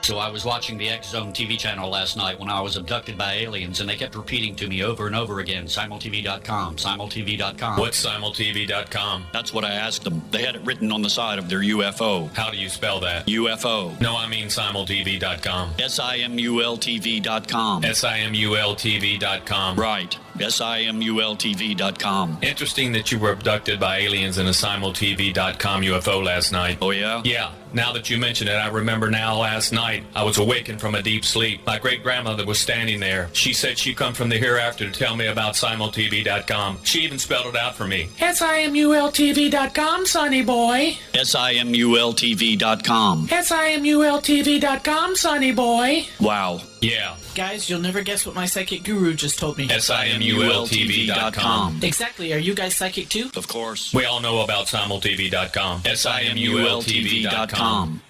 So I was watching the X Zone TV channel last night when I was abducted by aliens, and they kept repeating to me over and over again, simultv.com, simultv.com. What's simultv.com? That's what I asked them. They had it written on the side of their UFO. How do you spell that? UFO. No, I mean simultv.com. simultv.com. simultv.com. Right. simultv.com. Interesting that you were abducted by aliens in a simultv.com UFO last night. Oh, yeah? Yeah. Now that you mention it, I remember now last night I was awakened from a deep sleep. My great-grandmother was standing there. She said she'd come from the hereafter to tell me about simultv.com. She even spelled it out for me. simultv.com, sonny boy. simultv.com. simultv.com, sonny boy. Wow. Yeah. Guys, you'll never guess what my psychic guru just told me. simultv.com. Exactly. Are you guys psychic too? Of course. We all know about simultv.com. simultv.com.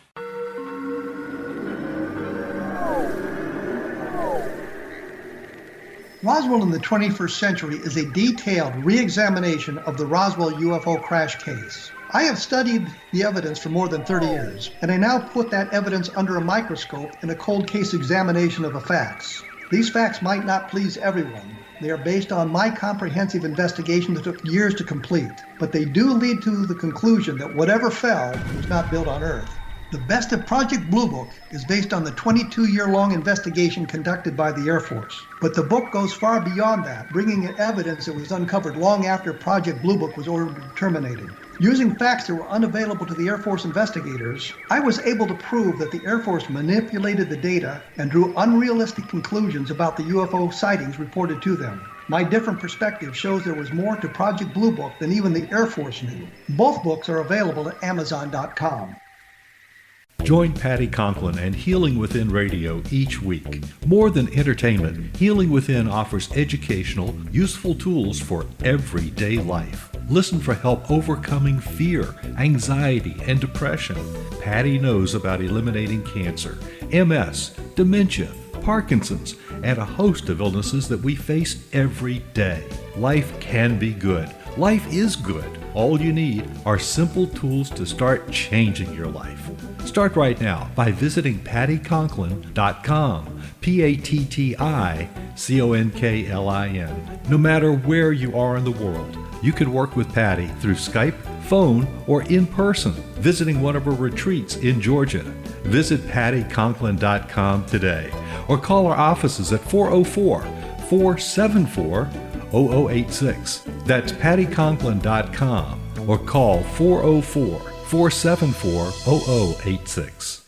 Roswell in the 21st century is a detailed re-examination of the Roswell UFO crash case. I have studied the evidence for more than 30 years, and I now put that evidence under a microscope in a cold case examination of the facts. These facts might not please everyone. They are based on my comprehensive investigation that took years to complete, but they do lead to the conclusion that whatever fell was not built on Earth. The best of Project Blue Book is based on the 22-year-long investigation conducted by the Air Force. But the book goes far beyond that, bringing in evidence that was uncovered long after Project Blue Book was ordered terminated. Using facts that were unavailable to the Air Force investigators, I was able to prove that the Air Force manipulated the data and drew unrealistic conclusions about the UFO sightings reported to them. My different perspective shows there was more to Project Blue Book than even the Air Force knew. Both books are available at Amazon.com. Join Patty Conklin and Healing Within Radio each week. More than entertainment, Healing Within offers educational, useful tools for everyday life. Listen for help overcoming fear, anxiety, and depression. Patty knows about eliminating cancer, MS, dementia, Parkinson's, and a host of illnesses that we face every day. Life can be good. Life is good. All you need are simple tools to start changing your life. Start right now by visiting pattyconklin.com, PATTICONKLIN. No matter where you are in the world, you can work with Patty through Skype, phone, or in person, visiting one of her retreats in Georgia. Visit pattyconklin.com today or call our offices at 404-474-0086. That's pattyconklin.com or call 404-474-0086.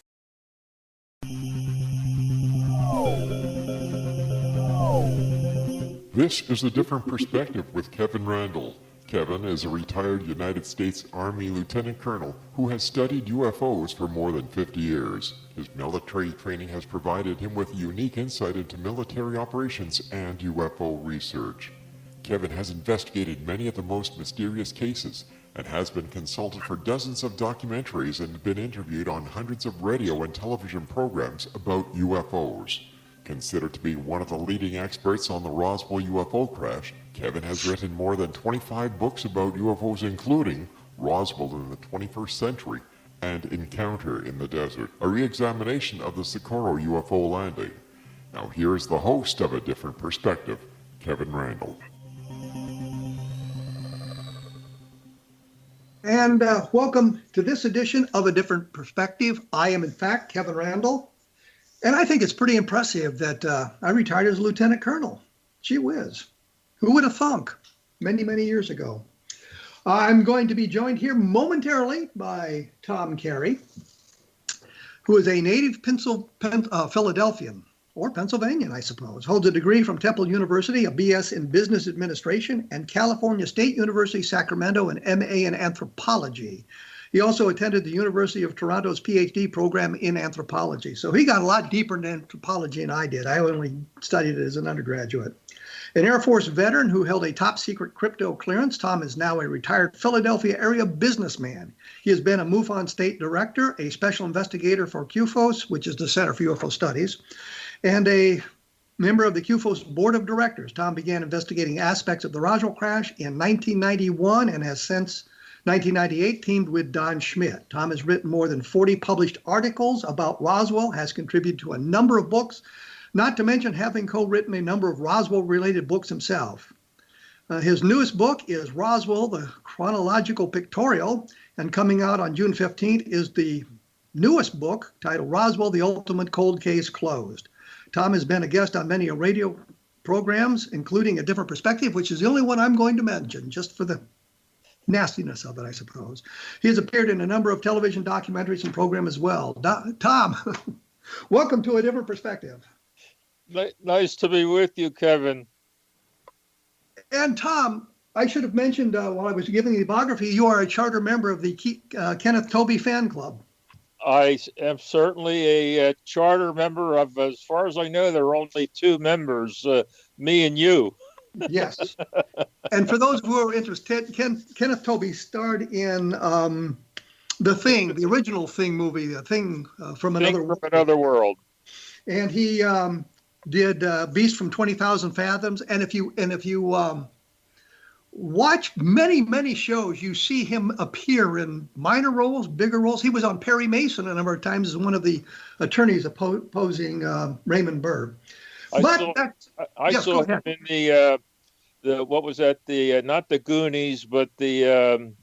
This is A Different Perspective with Kevin Randle. Kevin is a retired United States Army Lieutenant Colonel who has studied UFOs for more than 50 years. His military training has provided him with unique insight into military operations and UFO research. Kevin has investigated many of the most mysterious cases and has been consulted for dozens of documentaries and been interviewed on hundreds of radio and television programs about UFOs. Considered to be one of the leading experts on the Roswell UFO crash, Kevin has written more than 25 books about UFOs, including Roswell in the 21st Century and Encounter in the Desert, a re-examination of the Socorro UFO landing. Now here's the host of A Different Perspective, Kevin Randle. And welcome to this edition of A Different Perspective. I am, in fact, Kevin Randle. And I think it's pretty impressive that I retired as a lieutenant colonel. Gee whiz. Who would have thunk? Many, many years ago. I'm going to be joined here momentarily by Tom Carey, who is a native Philadelphian, or Pennsylvanian, I suppose. Holds a degree from Temple University, a BS in Business Administration, and California State University, Sacramento, an MA in Anthropology. He also attended the University of Toronto's Ph.D. program in anthropology. So he got a lot deeper in anthropology than I did. I only studied it as an undergraduate. An Air Force veteran who held a top secret crypto clearance, Tom is now a retired Philadelphia area businessman. He has been a MUFON State Director, a Special Investigator for CUFOS, which is the Center for UFO Studies, and a member of the CUFOS Board of Directors. Tom began investigating aspects of the Roswell crash in 1991 and has since 1998, teamed with Don Schmitt. Tom has written more than 40 published articles about Roswell, has contributed to a number of books, not to mention having co-written a number of Roswell-related books himself. His newest book is Roswell, the Chronological Pictorial, and coming out on June 15th is the newest book titled Roswell, the Ultimate Cold Case Closed. Tom has been a guest on many radio programs, including A Different Perspective, which is the only one I'm going to mention, just for the nastiness of it, I suppose. He has appeared in a number of television documentaries and programs as well. Tom, welcome to A Different Perspective. Nice to be with you, Kevin. And Tom, I should have mentioned while I was giving the biography, you are a charter member of the Kenneth Tobey fan club. I am certainly a charter member of, as far as I know, there are only two members, me and you. Yes. And for those who are interested, Kenneth Tobey starred in The Thing, the original Thing movie, The Thing from Another World. And he did Beast from 20,000 Fathoms. And if you watch many shows, you see him appear in minor roles, bigger roles. He was on Perry Mason a number of times as one of the attorneys opposing Raymond Burr. I saw him in the what was that, the not the Goonies, but the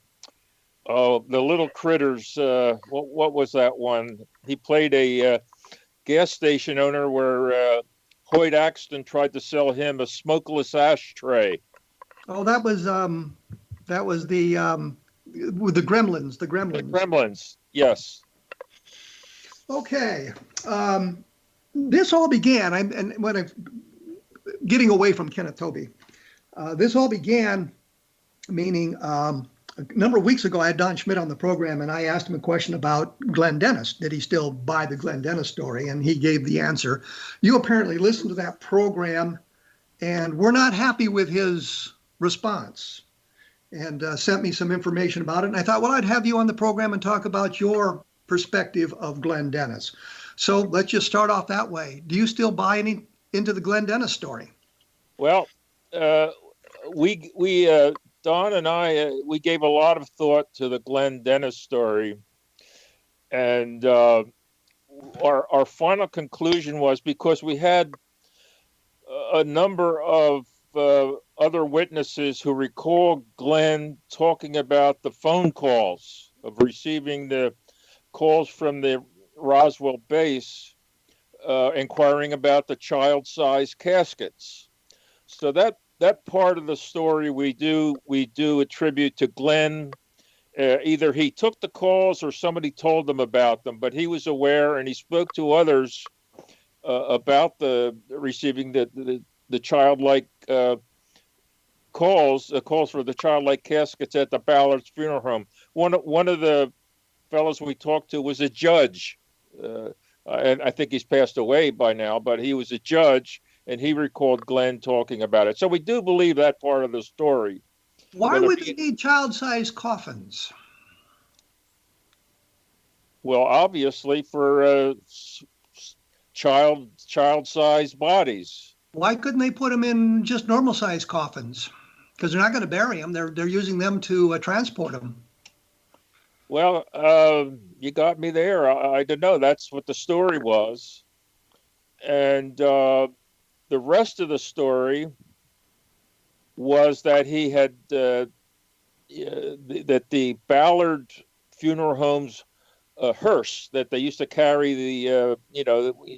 little critters. What was that one? He played a gas station owner where Hoyt Axton tried to sell him a smokeless ashtray. Oh, that was the with the Gremlins. The Gremlins, yes. Okay, this all began. I'm getting away from Kenneth Tobey. This all began, meaning a number of weeks ago, I had Don Schmitt on the program, and I asked him a question about Glenn Dennis. Did he still buy the Glenn Dennis story? And he gave the answer. You apparently listened to that program and were not happy with his response, and sent me some information about it. And I thought, well, I'd have you on the program and talk about your perspective of Glenn Dennis. So let's just start off that way. Do you still buy into the Glenn Dennis story? Well, we Don and I, we gave a lot of thought to the Glenn Dennis story, and our final conclusion was, because we had a number of other witnesses who recall Glenn talking about the phone calls, of receiving the calls from the Roswell base, inquiring about the child-sized caskets. So that part of the story we do attribute to Glenn. Either he took the calls or somebody told them about them, but he was aware, and he spoke to others about receiving the childlike calls for the childlike caskets at the Ballard's funeral home. One of the fellows we talked to was a judge, and I think he's passed away by now, but he was a judge, and he recalled Glenn talking about it. So we do believe that part of the story. Why would they need child-sized coffins? Well, obviously for child-sized bodies. Why couldn't they put them in just normal-sized coffins? Because they're not going to bury them. They're using them to transport them. Well, you got me there. I don't know. That's what the story was. And the rest of the story was that he had that the Ballard funeral home's hearse that they used to carry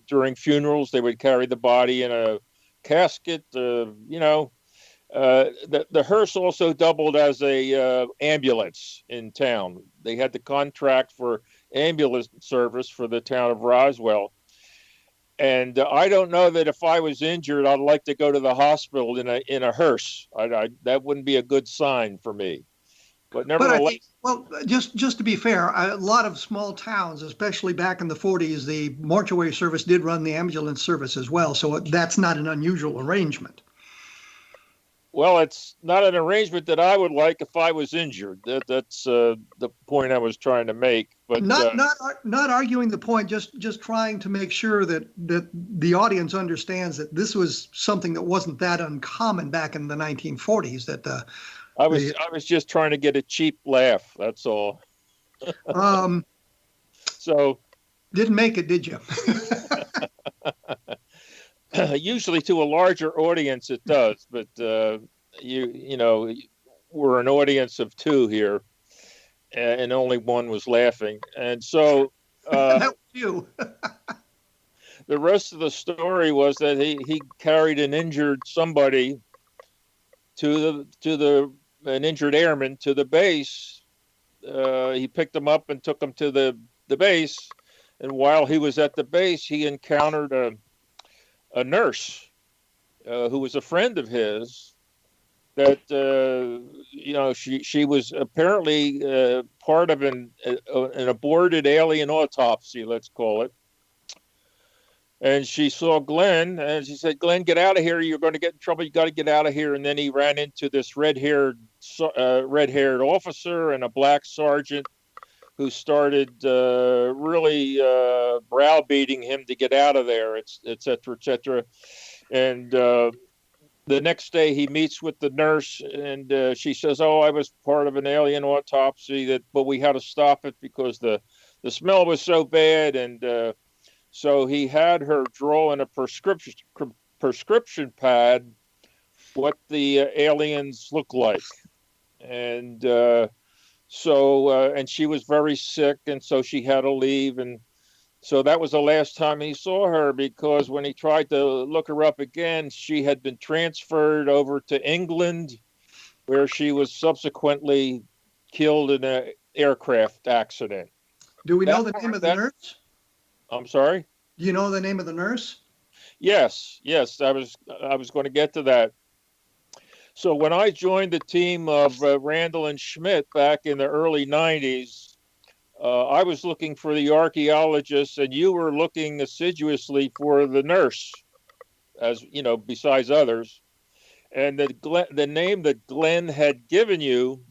during funerals, they would carry the body in a casket. The hearse also doubled as a ambulance in town. They had the contract for ambulance service for the town of Roswell. And I don't know that if I was injured, I'd like to go to the hospital in a hearse. That wouldn't be a good sign for me. But nevertheless, just to be fair, a lot of small towns, especially back in the 40s, the mortuary service did run the ambulance service as well. So that's not an unusual arrangement. Well, it's not an arrangement that I would like if I was injured. That's the point I was trying to make. But not arguing the point, just trying to make sure that the audience understands that this was something that wasn't that uncommon back in the 1940s. That I was just trying to get a cheap laugh. That's all. So didn't make it, did you? Usually to a larger audience it does, but you know, we're an audience of two here, and only one was laughing, and so that was you. the rest of the story was that he carried an injured somebody to an injured airman to the base. He picked him up and took him to the base, and while he was at the base, he encountered a nurse who was a friend of his. That you know, she was apparently part of an aborted alien autopsy, let's call it. And she saw Glenn, and she said, "Glenn, get out of here! You're going to get in trouble. You got to get out of here." And then he ran into this red-haired officer and a black sergeant, who started really browbeating him to get out of there, et cetera, et cetera. And the next day he meets with the nurse, and she says, "Oh, I was part of an alien autopsy, but we had to stop it because the smell was so bad." And so he had her draw in a prescription pad what the aliens look like. And and she was very sick, and so she had to leave. And so that was the last time he saw her, because when he tried to look her up again, she had been transferred over to England, where she was subsequently killed in an aircraft accident. Do we know the name of the nurse? I'm sorry? Do you know the name of the nurse? Yes. I was going to get to that. So when I joined the team of Randle and Schmitt back in the early 90s, I was looking for the archaeologist, and you were looking assiduously for the nurse, as you know, besides others. And the name that Glenn had given you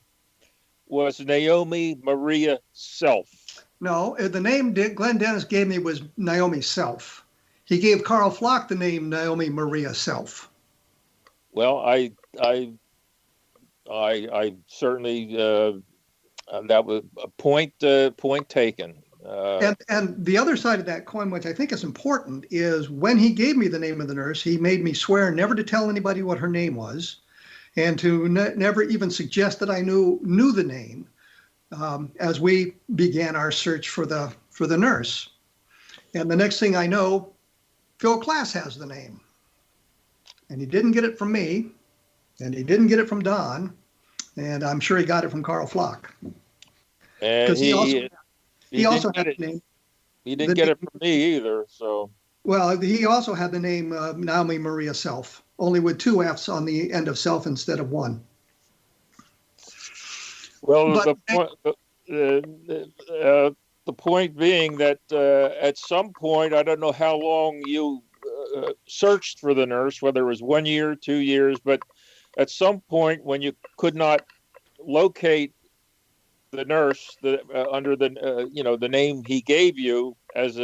was Naomi Maria Self. No, the name Glenn Dennis gave me was Naomi Self. He gave Carl Flock the name Naomi Maria Self. Well, I certainly that was a point taken. And the other side of that coin, which I think is important, is when he gave me the name of the nurse, he made me swear never to tell anybody what her name was, and to never even suggest that I knew the name as we began our search for the nurse. And the next thing I know, Phil Klass has the name. And he didn't get it from me, and he didn't get it from Don, and I'm sure he got it from Carl Flock. And he also had the name. He didn't get it from me either. So. Well, he also had the name Naomi Maria Self, only with 2 F's on the end of self instead of 1. Well, the point being that at some point, I don't know how long you searched for the nurse, whether it was 1 year, 2 years, but at some point when you could not locate the nurse under the name he gave you as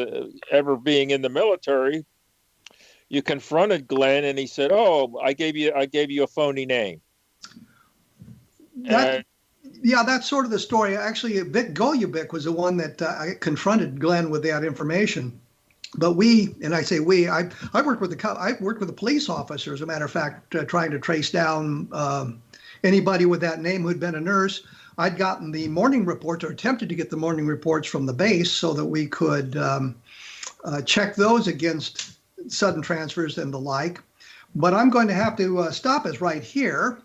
ever being in the military, you confronted Glenn, and he said, "Oh, I gave you a phony name." Yeah, that's sort of the story. Actually, Vic Golubic was the one that I confronted Glenn with that information. But I worked with the police officer, as a matter of fact, trying to trace down anybody with that name who'd been a nurse. I'd gotten the morning reports, or attempted to get the morning reports from the base, so that we could check those against sudden transfers and the like. But I'm going to have to stop us right here,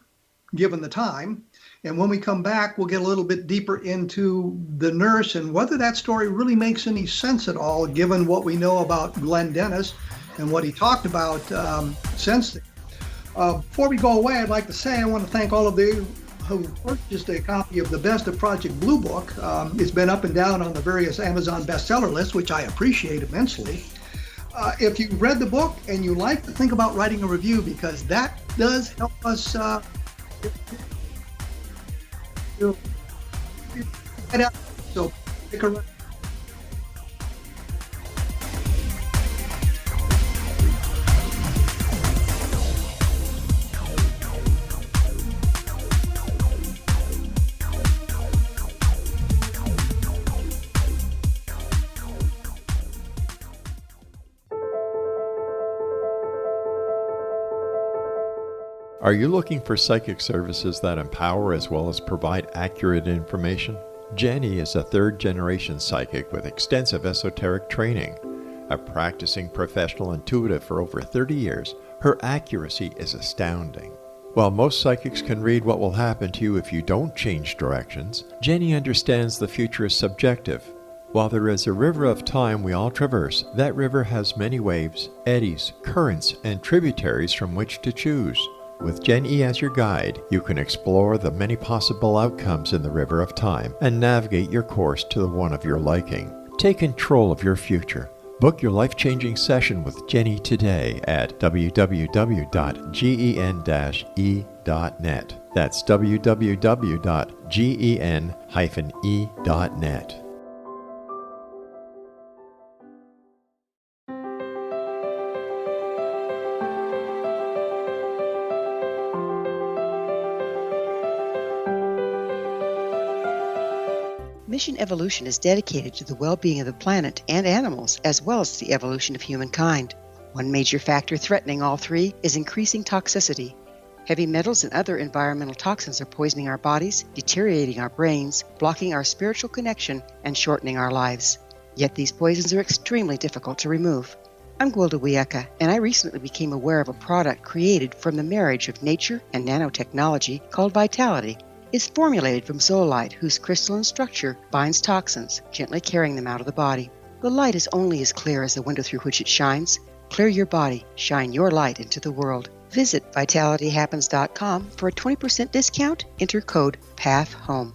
given the time. And when we come back, we'll get a little bit deeper into the nurse and whether that story really makes any sense at all, given what we know about Glenn Dennis and what he talked about since then. Before we go away, I'd like to say I want to thank all of you who purchased a copy of the Best of Project Blue Book. It's been up and down on the various Amazon bestseller lists, which I appreciate immensely. If you read the book and you like to think about writing a review, because that does help us so pick a Are you looking for psychic services that empower as well as provide accurate information? Jenny is a third-generation psychic with extensive esoteric training. A practicing professional intuitive for over 30 years, her accuracy is astounding. While most psychics can read what will happen to you if you don't change directions, Jenny understands the future is subjective. While there is a river of time we all traverse, that river has many waves, eddies, currents, and tributaries from which to choose. With Jenny as your guide, you can explore the many possible outcomes in the river of time and navigate your course to the one of your liking. Take control of your future. Book your life-changing session with Jenny today at www.gen-e.net. That's www.gen-e.net. Mission Evolution is dedicated to the well-being of the planet and animals, as well as the evolution of humankind. One major factor threatening all three is increasing toxicity. Heavy metals and other environmental toxins are poisoning our bodies, deteriorating our brains, blocking our spiritual connection, and shortening our lives. Yet these poisons are extremely difficult to remove. I'm Gwilda Wiyaka, and I recently became aware of a product created from the marriage of nature and nanotechnology called Vitality. It's formulated from zoolite, whose crystalline structure binds toxins, gently carrying them out of the body. The light is only as clear as the window through which it shines. Clear your body, shine your light into the world. Visit vitalityhappens.com for a 20% discount. Enter code PATHHOME.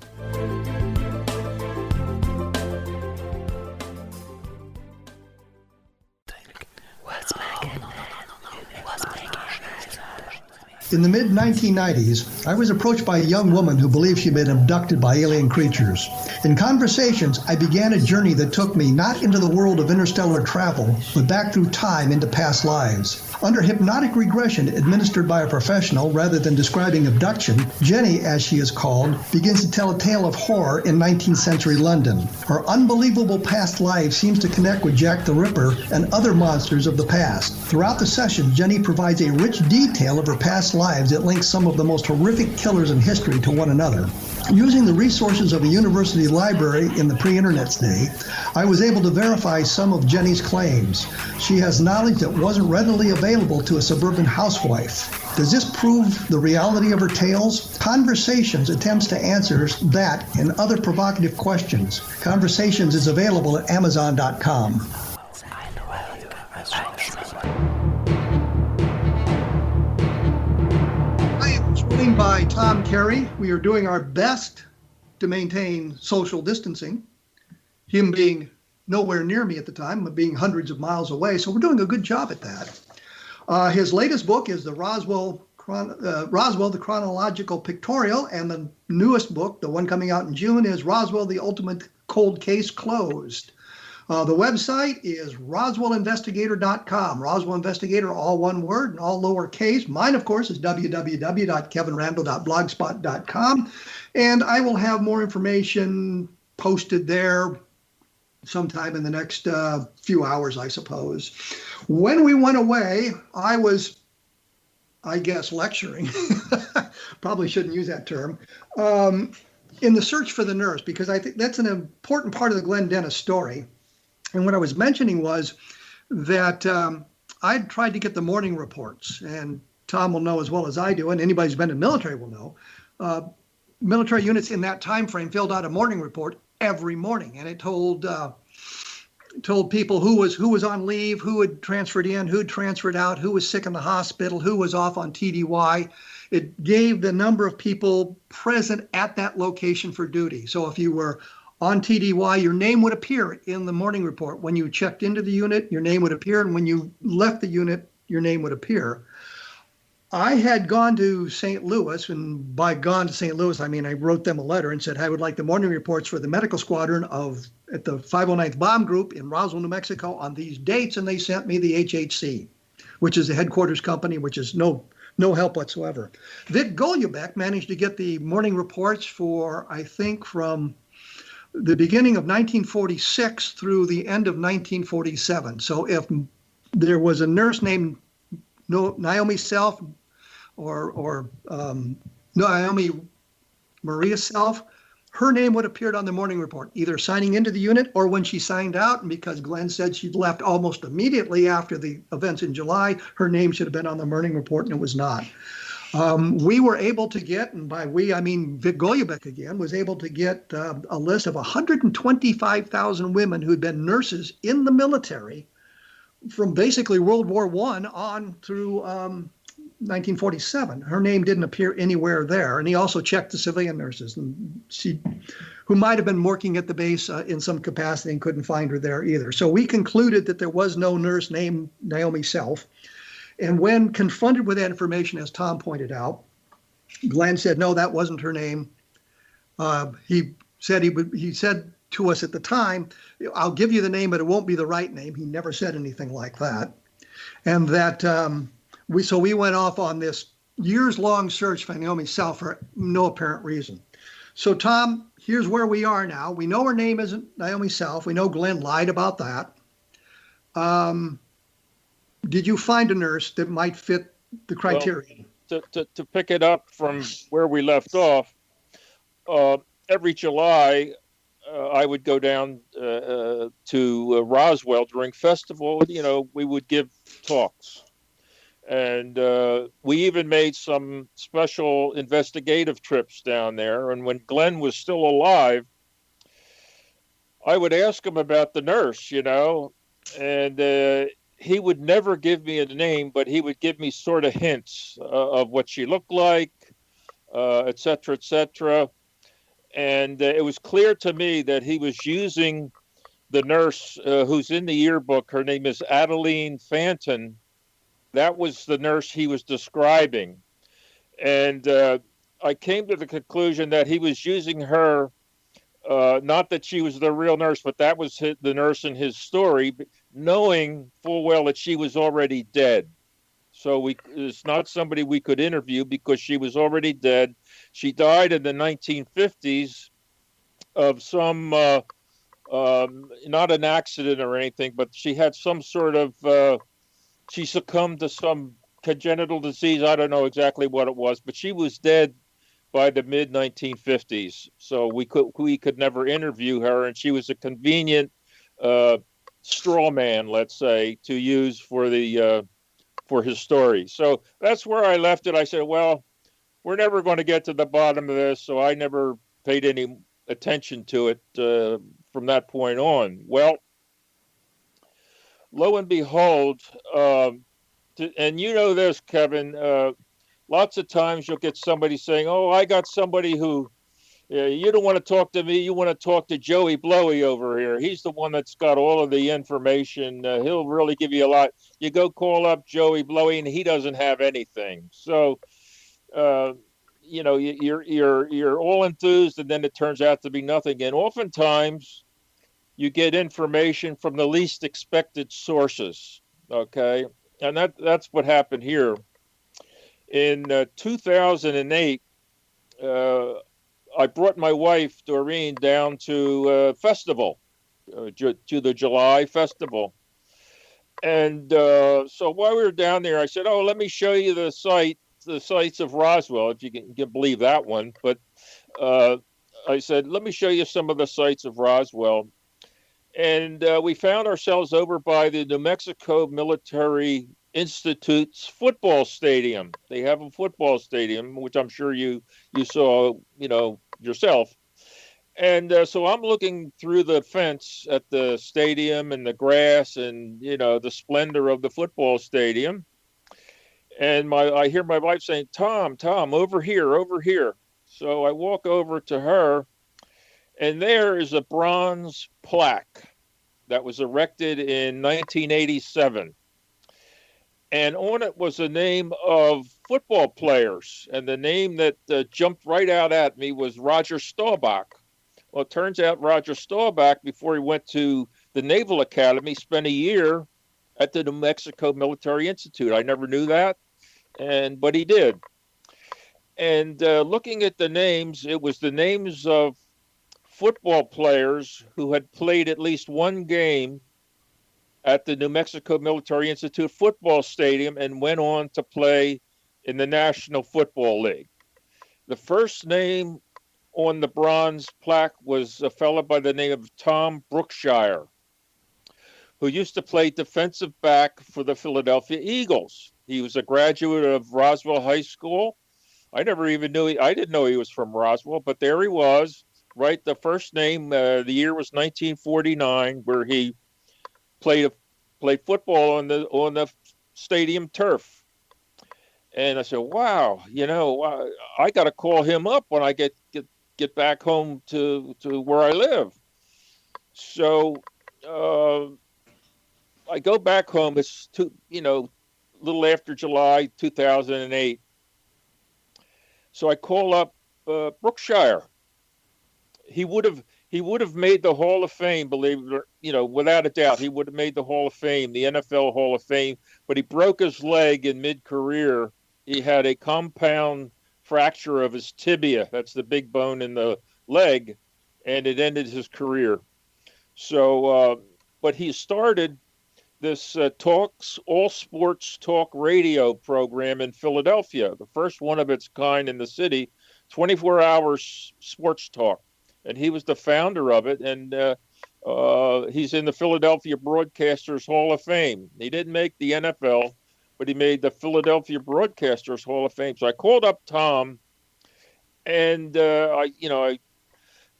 In the mid-1990s, I was approached by a young woman who believed she'd been abducted by alien creatures. In conversations, I began a journey that took me not into the world of interstellar travel, but back through time into past lives. Under hypnotic regression administered by a professional rather than describing abduction, Jenny, as she is called, begins to tell a tale of horror in 19th century London. Her unbelievable past life seems to connect with Jack the Ripper and other monsters of the past. Throughout the session, Jenny provides a rich detail of her past lives that links some of the most horrific killers in history to one another. Using the resources of a university library in the pre-internet's day, I was able to verify some of Jenny's claims. She has knowledge that wasn't readily available to a suburban housewife. Does this prove the reality of her tales? Conversations attempts to answer that and other provocative questions. Conversations is available at Amazon.com. By Tom Carey. We are doing our best to maintain social distancing, him being nowhere near me at the time, but being hundreds of miles away. So we're doing a good job at that. His latest book is the Roswell, the Chronological Pictorial, and the newest book, the one coming out in June, is Roswell, the Ultimate Cold Case Closed. The website is roswellinvestigator.com. Roswell Investigator, all one word and all lowercase. Mine, of course, is www.kevinrandle.blogspot.com. And I will have more information posted there sometime in the next few hours, I suppose. When we went away, I was, I guess, lecturing. Probably shouldn't use that term. In the search for the nurse, because I think that's an important part of the Glenn Dennis story. And what I was mentioning was that I'd tried to get the morning reports, and Tom will know as well as I do, and anybody who's been in the military will know. Military units in that time frame filled out a morning report every morning, and it told people who was on leave, who had transferred in, who had transferred out, who was sick in the hospital, who was off on TDY. It gave the number of people present at that location for duty. So if you were on TDY, your name would appear in the morning report. When you checked into the unit, your name would appear, and when you left the unit, your name would appear. I had gone to St. Louis, and by gone to St. Louis, I mean I wrote them a letter and said I would like the morning reports for the medical squadron at the 509th Bomb Group in Roswell, New Mexico on these dates, and they sent me the HHC, which is the headquarters company, which is no help whatsoever. Vic Golubeck managed to get the morning reports for, I think, from the beginning of 1946 through the end of 1947. So if there was a nurse named Naomi Self or Naomi Maria Self, her name would have appeared on the morning report, either signing into the unit or when she signed out. And because Glenn said she'd left almost immediately after the events in July, her name should have been on the morning report, and it was not. We were able to get, and by we, I mean Vic Goljubek again, was able to get a list of 125,000 women who had been nurses in the military from basically World War I on through 1947. Her name didn't appear anywhere there. And he also checked the civilian nurses, and who might have been working at the base in some capacity, and couldn't find her there either. So we concluded that there was no nurse named Naomi Self. And when confronted with that information, as Tom pointed out, Glenn said, no, that wasn't her name. He said to us at the time, I'll give you the name, but it won't be the right name. He never said anything like that. And that we went off on this years-long search for Naomi Self for no apparent reason. So Tom, here's where we are now. We know her name isn't Naomi Self. We know Glenn lied about that. Did you find a nurse that might fit the criteria? Well, to pick it up from where we left off, every July, I would go down to Roswell during festival. You know, we would give talks. And we even made some special investigative trips down there. And when Glenn was still alive, I would ask him about the nurse, you know, and he would never give me a name, but he would give me sort of hints of what she looked like, et cetera, et cetera. And it was clear to me that he was using the nurse who's in the yearbook. Her name is Adeline Fanton. That was the nurse he was describing. And I came to the conclusion that he was using her, not that she was the real nurse, but that was the nurse in his story, knowing full well that she was already dead. So it's not somebody we could interview because she was already dead. She died in the 1950s of some, not an accident or anything, but she had some sort of, she succumbed to some congenital disease. I don't know exactly what it was, but she was dead by the mid 1950s. So we could never interview her, and she was a convenient straw man, let's say, to use for his story. So that's where I left it. I said, well, we're never going to get to the bottom of this, so I never paid any attention to it from that point on. Well, lo and behold, and you know this, Kevin, lots of times you'll get somebody saying, oh, I got somebody who, you don't want to talk to me, you want to talk to Joey Blowy over here. He's the one that's got all of the information. He'll really give you a lot. You go call up Joey Blowy and he doesn't have anything. So, you know, you're all enthused, and then it turns out to be nothing. And oftentimes you get information from the least expected sources. Okay. And that's what happened here. In 2008, I brought my wife, Doreen, down to festival, to the July festival. And so while we were down there, I said, oh, let me show you the sites of Roswell, if you can believe that one. But I said, let me show you some of the sites of Roswell. And we found ourselves over by the New Mexico Military Institute's football stadium. They have a football stadium, which I'm sure you saw, you know, yourself. And so I'm looking through the fence at the stadium and the grass and, you know, the splendor of the football stadium. And I hear my wife saying, Tom, over here. So I walk over to her, and there is a bronze plaque that was erected in 1987. And on it was a name of football players. And the name that jumped right out at me was Roger Staubach. Well, it turns out Roger Staubach, before he went to the Naval Academy, spent a year at the New Mexico Military Institute. I never knew that, but he did. And looking at the names, it was the names of football players who had played at least one game at the New Mexico Military Institute football stadium and went on to play in the National Football League. The first name on the bronze plaque was a fellow by the name of Tom Brookshire, who used to play defensive back for the Philadelphia Eagles. He was a graduate of Roswell High School. I never even knew I didn't know he was from Roswell, but there he was, right? The first name, the year was 1949, where he played football on the stadium turf. And I said, wow, I got to call him up when I get back home to where I live. So I go back home. It's a little after July 2008. So I call up Brookshire. He would have made the Hall of Fame, believe it or without a doubt. He would have made the Hall of Fame, the NFL Hall of Fame. But he broke his leg in mid-career. He had a compound fracture of his tibia. That's the big bone in the leg, and it ended his career. So, but he started this all sports talk radio program in Philadelphia, the first one of its kind in the city, 24 hours sports talk. And he was the founder of it. And he's in the Philadelphia Broadcasters Hall of Fame. He didn't make the NFL, but he made the Philadelphia Broadcasters Hall of Fame. So I called up Tom, and I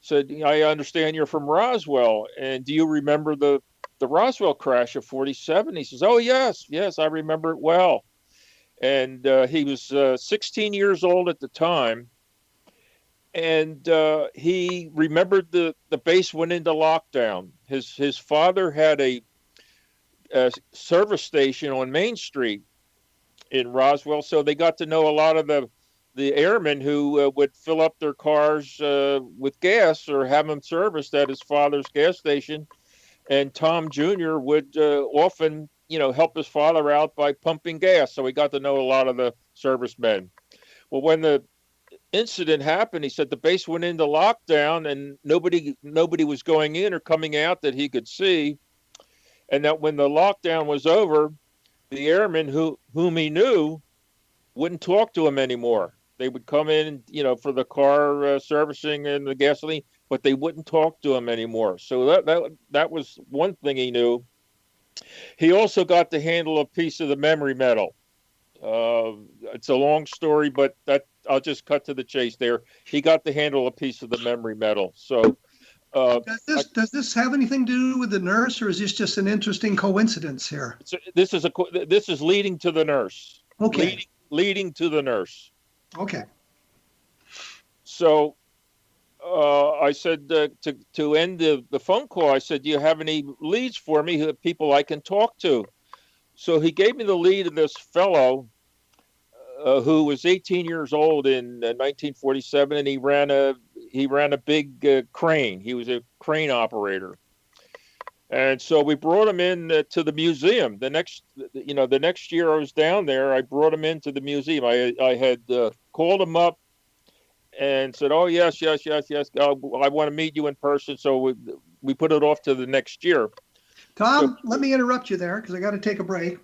said, I understand you're from Roswell, and do you remember the Roswell crash of 47? He says, oh, yes, I remember it well. And he was 16 years old at the time, and he remembered the base went into lockdown. His father had a service station on Main Street in Roswell, so they got to know a lot of the airmen who would fill up their cars with gas or have them serviced at his father's gas station. And Tom Jr. would often, help his father out by pumping gas. So he got to know a lot of the servicemen. Well, when the incident happened, he said the base went into lockdown and nobody was going in or coming out that he could see. And that when the lockdown was over, the airmen whom he knew wouldn't talk to him anymore. They would come in, for the car servicing and the gasoline, but they wouldn't talk to him anymore. So that was one thing he knew. He also got to handle a piece of the memory metal. It's a long story, but I'll just cut to the chase there. He got to handle a piece of the memory metal. So does this have anything to do with the nurse, or is this just an interesting coincidence here? This is leading to the nurse. Okay. Leading to the nurse. Okay. So I said to end the phone call, I said, do you have any leads for me, people I can talk to? So he gave me the lead of this fellow who was 18 years old in 1947, and he ran a big crane. He was a crane operator. And so we brought him in to the museum. The next year I was down there, I brought him into the museum. I had called him up and said, oh, yes. I want to meet you in person. So we put it off to the next year. Tom, let me interrupt you there because I got to take a break.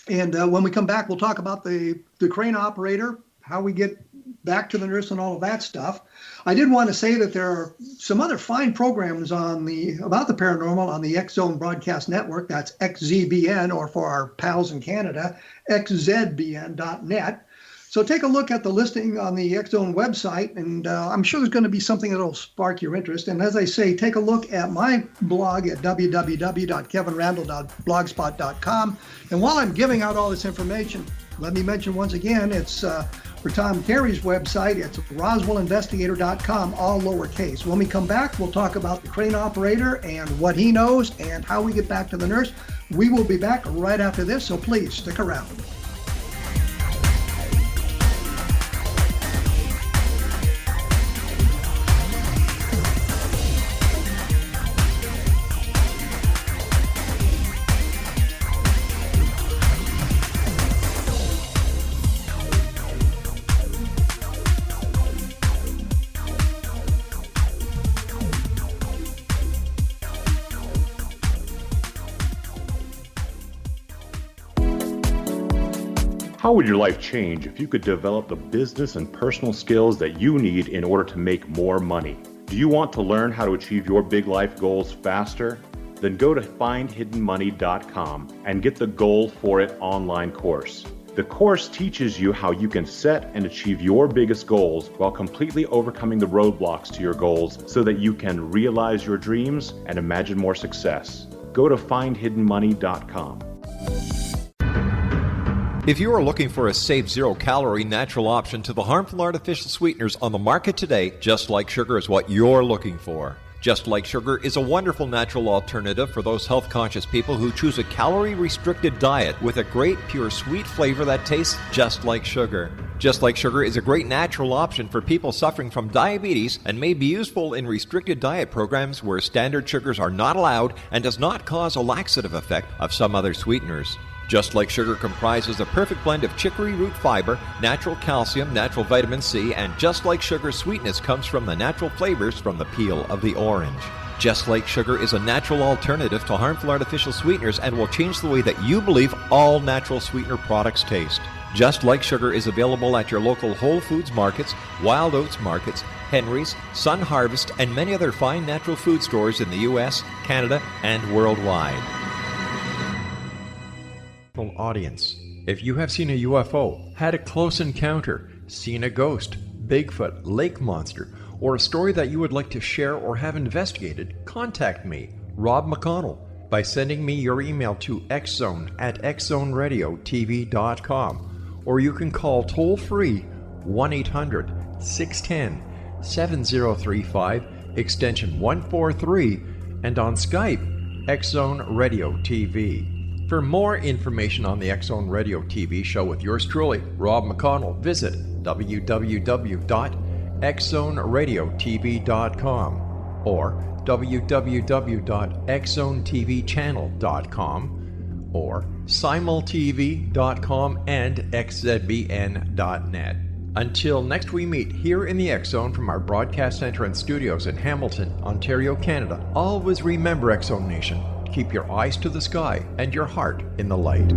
And when we come back, we'll talk about the crane operator, how we get back to the nurse and all of that stuff. I did want to say that there are some other fine programs about the paranormal on the X Zone Broadcast Network. That's XZBN, or for our pals in Canada, xzbn.net. So take a look at the listing on the X Zone website, and I'm sure there's going to be something that will spark your interest. And as I say, take a look at my blog at www.kevinrandle.blogspot.com. And while I'm giving out all this information, let me mention once again, it's for Tom Carey's website. It's roswellinvestigator.com, all lowercase. When we come back, we'll talk about the crane operator and what he knows and how we get back to the nurse. We will be back right after this, so please stick around. How would your life change if you could develop the business and personal skills that you need in order to make more money? Do you want to learn how to achieve your big life goals faster? Then go to findhiddenmoney.com and get the Goal for It online course. The course teaches you how you can set and achieve your biggest goals while completely overcoming the roadblocks to your goals so that you can realize your dreams and imagine more success. Go to findhiddenmoney.com. If you are looking for a safe, zero-calorie natural option to the harmful artificial sweeteners on the market today, Just Like Sugar is what you're looking for. Just Like Sugar is a wonderful natural alternative for those health-conscious people who choose a calorie-restricted diet with a great, pure, sweet flavor that tastes just like sugar. Just Like Sugar is a great natural option for people suffering from diabetes and may be useful in restricted diet programs where standard sugars are not allowed and does not cause a laxative effect of some other sweeteners. Just Like Sugar comprises a perfect blend of chicory root fiber, natural calcium, natural vitamin C, and Just Like Sugar's sweetness comes from the natural flavors from the peel of the orange. Just Like Sugar is a natural alternative to harmful artificial sweeteners and will change the way that you believe all natural sweetener products taste. Just Like Sugar is available at your local Whole Foods markets, Wild Oats markets, Henry's, Sun Harvest, and many other fine natural food stores in the U.S., Canada, and worldwide. Audience. If you have seen a UFO, had a close encounter, seen a ghost, Bigfoot, lake monster, or a story that you would like to share or have investigated, contact me, Rob McConnell, by sending me your email to xzone@xzoneradiotv.com, or you can call toll-free 1-800-610-7035, extension 143, and on Skype, X-Zone Radio TV. For more information on the X-Zone Radio TV show with yours truly, Rob McConnell, visit www.xzoneradiotv.com or www.xzonetvchannel.com or simultv.com and xzbn.net. Until next we meet here in the X-Zone from our broadcast center and studios in Hamilton, Ontario, Canada, always remember, X-Zone Nation, keep your eyes to the sky and your heart in the light.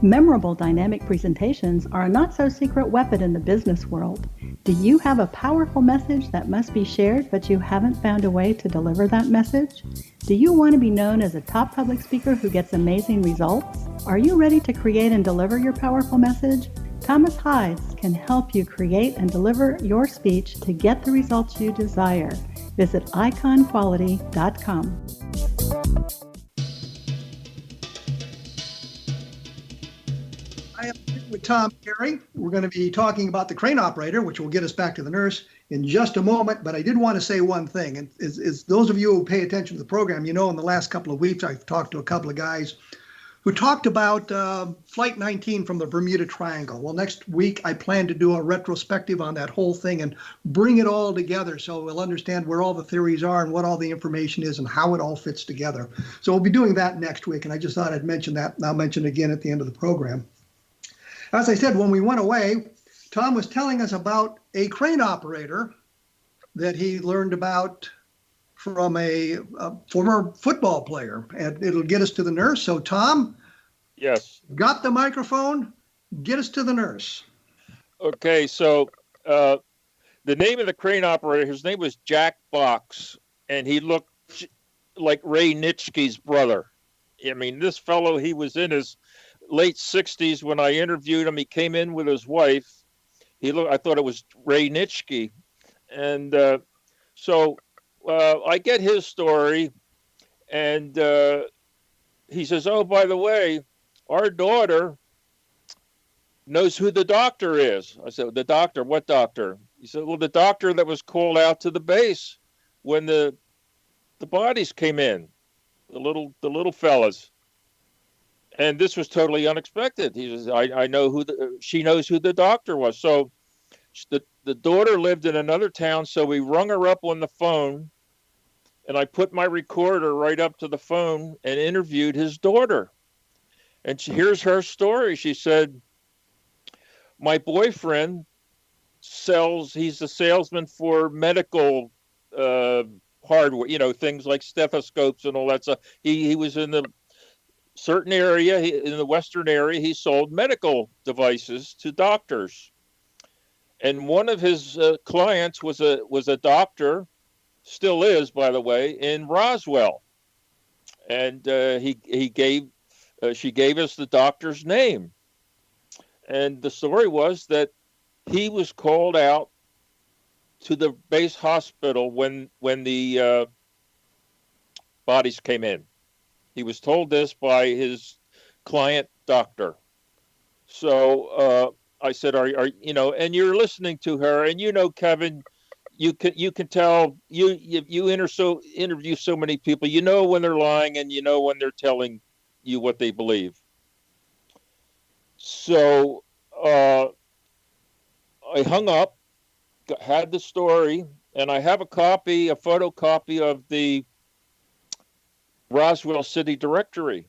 Memorable dynamic presentations are a not-so-secret weapon in the business world. Do you have a powerful message that must be shared, but you haven't found a way to deliver that message? Do you want to be known as a top public speaker who gets amazing results? Are you ready to create and deliver your powerful message? Thomas Hides can help you create and deliver your speech to get the results you desire. Visit iconquality.com. I am with Tom Carey. We're going to be talking about the crane operator, which will get us back to the nurse in just a moment. But I did want to say one thing. And is those of you who pay attention to the program, you know, in the last couple of weeks, I've talked to a couple of guys who talked about Flight 19 from the Bermuda Triangle. Well, next week, I plan to do a retrospective on that whole thing and bring it all together so we'll understand where all the theories are and what all the information is and how it all fits together. So we'll be doing that next week. And I just thought I'd mention that, and I'll mention it again at the end of the program. As I said, when we went away, Tom was telling us about a crane operator that he learned about from a former football player, and it'll get us to the nurse. So, Tom, yes, got the microphone. Get us to the nurse. Okay, so the name of the crane operator, his name was Jack Box, and he looked like Ray Nitschke's brother. I mean, this fellow, he was in his late 60s when I interviewed him. He came in with his wife. I thought it was Ray Nitschke, and so. I get his story, and he says, oh, by the way, our daughter knows who the doctor is. I said, the doctor? What doctor? He said, well, the doctor that was called out to the base when the bodies came in, the little fellas. And this was totally unexpected. He says, I know she knows who the doctor was. So the daughter lived in another town, so we rung her up on the phone, and I put my recorder right up to the phone and interviewed his daughter. And here's her story. She said, my boyfriend he's a salesman for medical hardware, things like stethoscopes and all that stuff. He was in the certain area, in the western area, he sold medical devices to doctors. And one of his clients was a doctor, still is, by the way, in Roswell. And she gave us the doctor's name. And the story was that he was called out to the base hospital when the bodies came in. He was told this by his client doctor. So I said, "Are and you're listening to her, and Kevin, you can tell you interview so many people, when they're lying and when they're telling you what they believe." So I hung up, had the story, and I have a photocopy of the Roswell City Directory.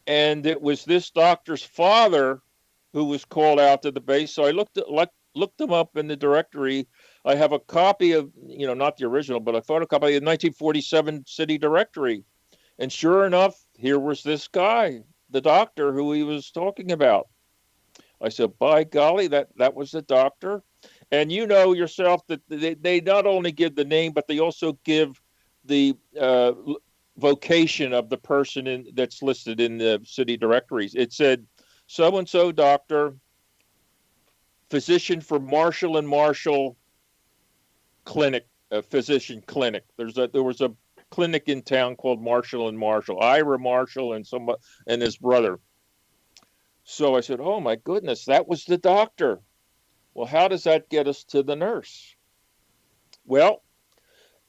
And it was this doctor's father who was called out to the base. So I looked them up in the directory. I have a copy of, not the original, but a photocopy of the 1947 City Directory. And sure enough, here was this guy, the doctor who he was talking about. I said, by golly, that was the doctor. And you know yourself that they not only give the name, but they also give the vocation of the person that's listed in the city directories. It said, so-and-so doctor, physician for Marshall and Marshall Clinic, physician clinic. There was a clinic in town called Marshall and Marshall, Ira Marshall and his brother. So I said, oh my goodness, that was the doctor. Well, how does that get us to the nurse? Well,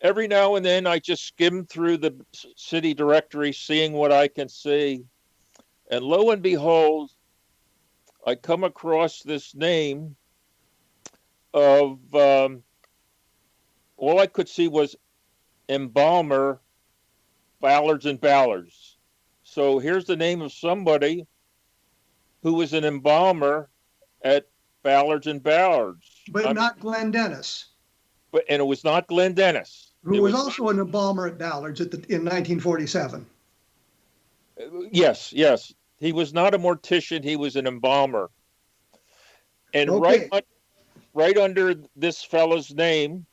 every now and then I just skim through the city directory, seeing what I can see. And lo and behold, I come across this name of, all I could see was embalmer Ballards and Ballards. So here's the name of somebody who was an embalmer at Ballards and Ballards. But not Glenn Dennis. And it was not Glenn Dennis. Who was also an embalmer at Ballards in 1947. Yes. He was not a mortician. He was an embalmer. And okay. right under this fellow's name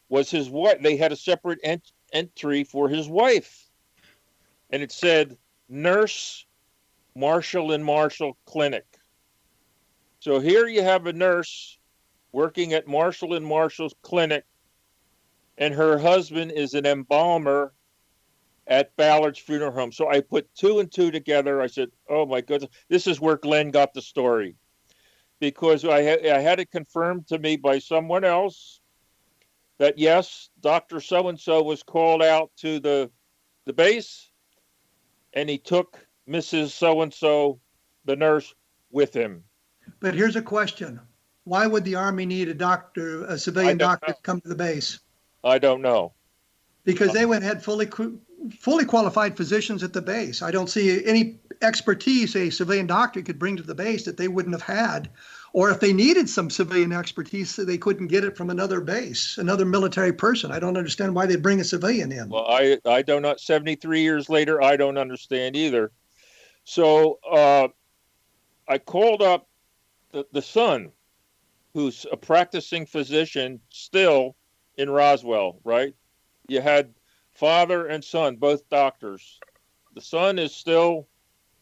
was his wife. They had a separate entry for his wife. And it said, Nurse Marshall and Marshall Clinic. So here you have a nurse working at Marshall and Marshall's clinic, and her husband is an embalmer at Ballard's Funeral Home. So I put two and two together. I said, oh my goodness, this is where Glenn got the story. Because I had it confirmed to me by someone else that yes, Dr. So-and-so was called out to the base, and he took Mrs. So-and-so, the nurse, with him. But here's a question. Why would the Army need a civilian doctor to come to the base? I don't know. Because they would have had fully qualified physicians at the base. I don't see any expertise a civilian doctor could bring to the base that they wouldn't have had. Or if they needed some civilian expertise, they couldn't get it from another base, another military person. I don't understand why they'd bring a civilian in. Well, I don't know. 73 years later, I don't understand either. So I called up the son, who's a practicing physician still in Roswell, right? You had father and son, both doctors. The son is still